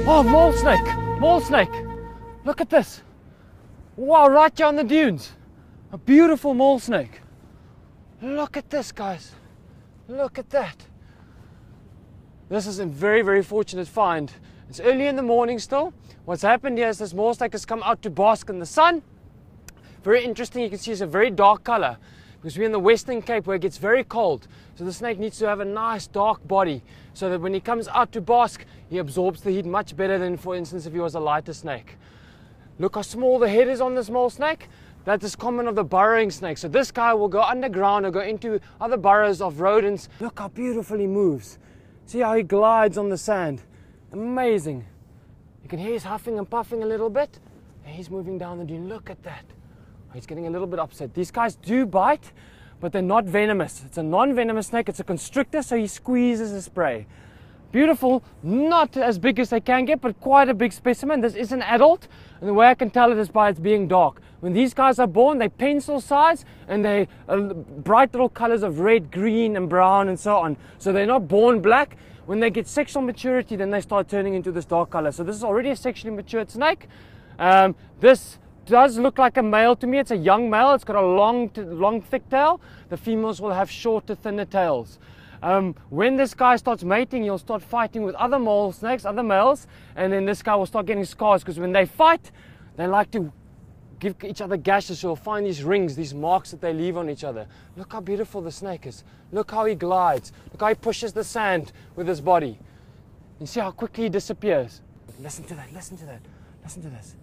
Oh, mole snake! Mole snake! Look at this! Wow, right here on the dunes. A beautiful mole snake. Look at this, guys. Look at that. This is a very, very fortunate find. It's early in the morning still. What's happened here is this mole snake has come out to bask in the sun. Very interesting, you can see it's a very dark color because we're in the Western Cape where it gets very cold. So the snake needs to have a nice dark body so that when he comes out to bask, he absorbs the heat much better than, for instance, if he was a lighter snake. Look how small the head is on this mole snake. That is common of the burrowing snake. So this guy will go underground or go into other burrows of rodents. Look how beautiful he moves. See how he glides on the sand. Amazing. You can hear he's huffing and puffing a little bit. And he's moving down the dune. Look at that. He's getting a little bit upset. These guys do bite, but they're not venomous. It's a non-venomous snake. It's a constrictor, so he squeezes his prey. Beautiful, not as big as they can get, but quite a big specimen. This is an adult, and the way I can tell it is by its being dark. When these guys are born, they're pencil size, and they bright little colors of red, green, and brown, and so on. So they're not born black. When they get sexual maturity, then they start turning into this dark color. So this is already a sexually matured snake. This does look like a male to me. It's a young male. It's got a long, thick tail. The females will have shorter, thinner tails. When this guy starts mating, he'll start fighting with other mole snakes, other males, and then this guy will start getting scars because when they fight, they like to give each other gashes. So you'll find these rings, these marks that they leave on each other. Look how beautiful the snake is. Look how he glides. Look how he pushes the sand with his body. You see how quickly he disappears. Listen to that, listen to that, listen to this.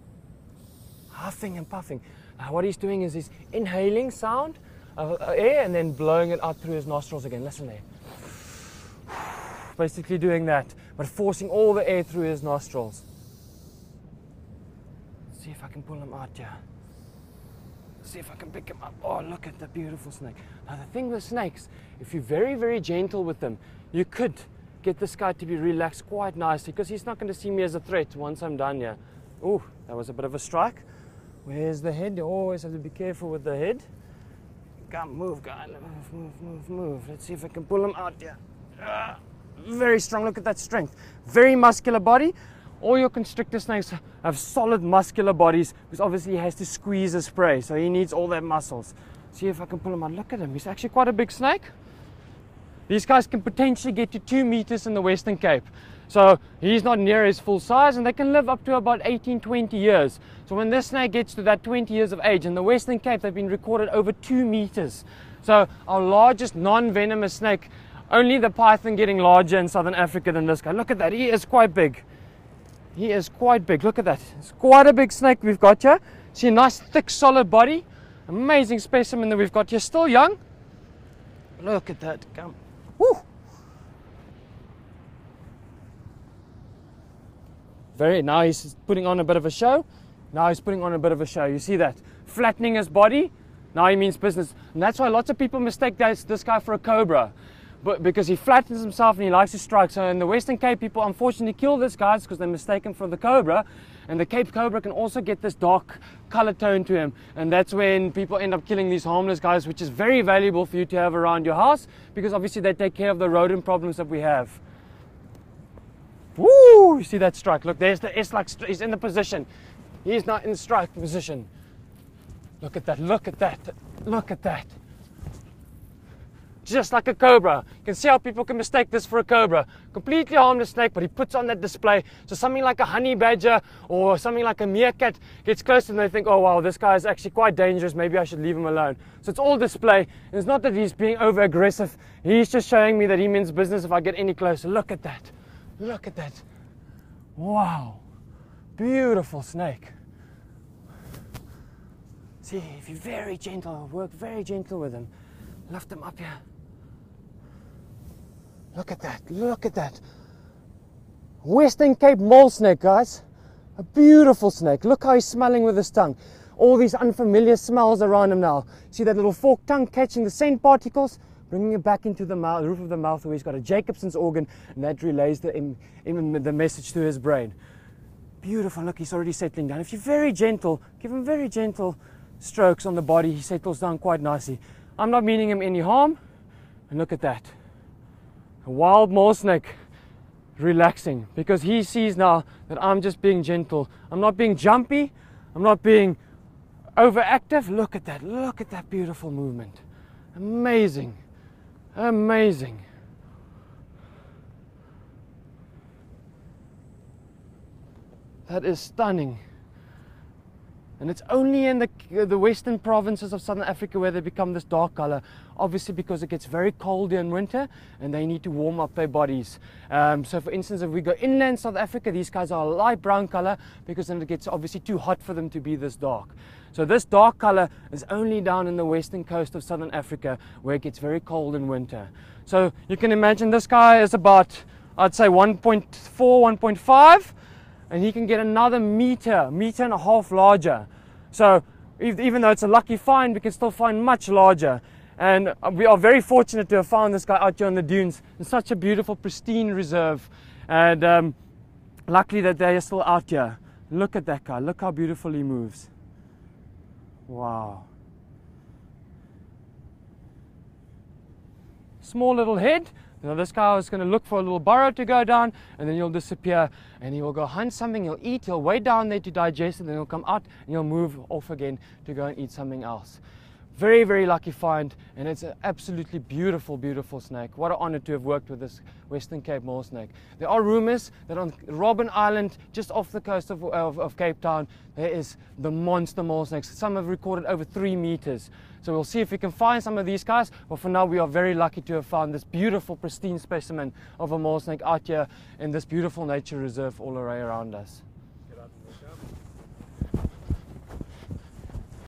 Huffing and puffing. What he's doing is he's inhaling sound of air and then blowing it out through his nostrils again. Listen there. Basically doing that, but forcing all the air through his nostrils. Let's see if I can pull him out here. See if I can pick him up. Oh, look at the beautiful snake. Now the thing with snakes, if you're very, very gentle with them, you could get this guy to be relaxed quite nicely because he's not going to see me as a threat once I'm done here. Oh, that was a bit of a strike. Where's the head? You always have to be careful with the head. Come, move, guy. Move. Let's see if I can pull him out here. Very strong. Look at that strength. Very muscular body. All your constrictor snakes have solid muscular bodies because obviously he has to squeeze his prey, so he needs all their muscles. See if I can pull him out. Look at him. He's actually quite a big snake. These guys can potentially get to 2 meters in the Western Cape. So he's not near his full size, and they can live up to about 18-20 years. So when this snake gets to that 20 years of age, in the Western Cape they've been recorded over 2 meters. So our largest non-venomous snake, only the python getting larger in Southern Africa than this guy. Look at that, he is quite big. He is quite big, look at that. It's quite a big snake we've got here. See a nice thick solid body. Amazing specimen that we've got here, still young. Look at that, come. Woo! Now he's putting on a bit of a show. You see that? Flattening his body. Now he means business. And that's why lots of people mistake this guy for a cobra. But because he flattens himself and he likes to strike. So in the Western Cape, people unfortunately kill this guy because they mistake him for the cobra. And the Cape cobra can also get this dark color tone to him. And that's when people end up killing these harmless guys, which is very valuable for you to have around your house because obviously they take care of the rodent problems that we have. Woo! You see that strike? Look, there's the S-like. He's in the position. He's not in the strike position. Look at that. Look at that. Look at that. Just like a cobra. You can see how people can mistake this for a cobra. Completely harmless snake, but he puts on that display. So something like a honey badger or something like a meerkat gets close and they think, oh wow, this guy is actually quite dangerous. Maybe I should leave him alone. So it's all display. And it's not that he's being over aggressive. He's just showing me that he means business if I get any closer. Look at that. Look at that. Wow. Beautiful snake. See, if you're very gentle, work very gentle with him. Lift him up here. Look at that. Look at that. Western Cape mole snake, guys. A beautiful snake. Look how he's smelling with his tongue. All these unfamiliar smells around him now. See that little forked tongue catching the scent particles? Bringing it back into the mouth, roof of the mouth where he's got a Jacobson's organ, and that relays the message to his brain. Beautiful. Look, he's already settling down. If you're very gentle, give him very gentle strokes on the body, he settles down quite nicely. I'm not meaning him any harm. And look at that. A wild mole snake relaxing, because he sees now that I'm just being gentle. I'm not being jumpy, I'm not being overactive. Look at that beautiful movement. Amazing, amazing. That is stunning. And it's only in the western provinces of southern Africa where they become this dark color, obviously because it gets very cold in winter and they need to warm up their bodies. So for instance, if we go inland South Africa, these guys are a light brown color because then it gets obviously too hot for them to be this dark. So this dark color is only down in the western coast of southern Africa where it gets very cold in winter. So you can imagine this guy is about, I'd say 1.4, 1.5. And he can get another meter and a half larger. So even though it's a lucky find, we can still find much larger. And we are very fortunate to have found this guy out here on the dunes in such a beautiful, pristine reserve. And luckily that they are still out here. Look at that guy. Look how beautiful he moves. Wow. Small little head. Now this guy is going to look for a little burrow to go down, and then he'll disappear and he will go hunt something, he'll eat, he'll wait down there to digest, and then he'll come out and he'll move off again to go and eat something else. Very, very lucky find, and it's an absolutely beautiful, beautiful snake. What an honor to have worked with this Western Cape mole snake. There are rumors that on Robben Island, just off the coast of Cape Town, there is the monster mole snakes. Some have recorded over 3 meters. So we'll see if we can find some of these guys, but for now we are very lucky to have found this beautiful, pristine specimen of a mole snake out here in this beautiful nature reserve all around us.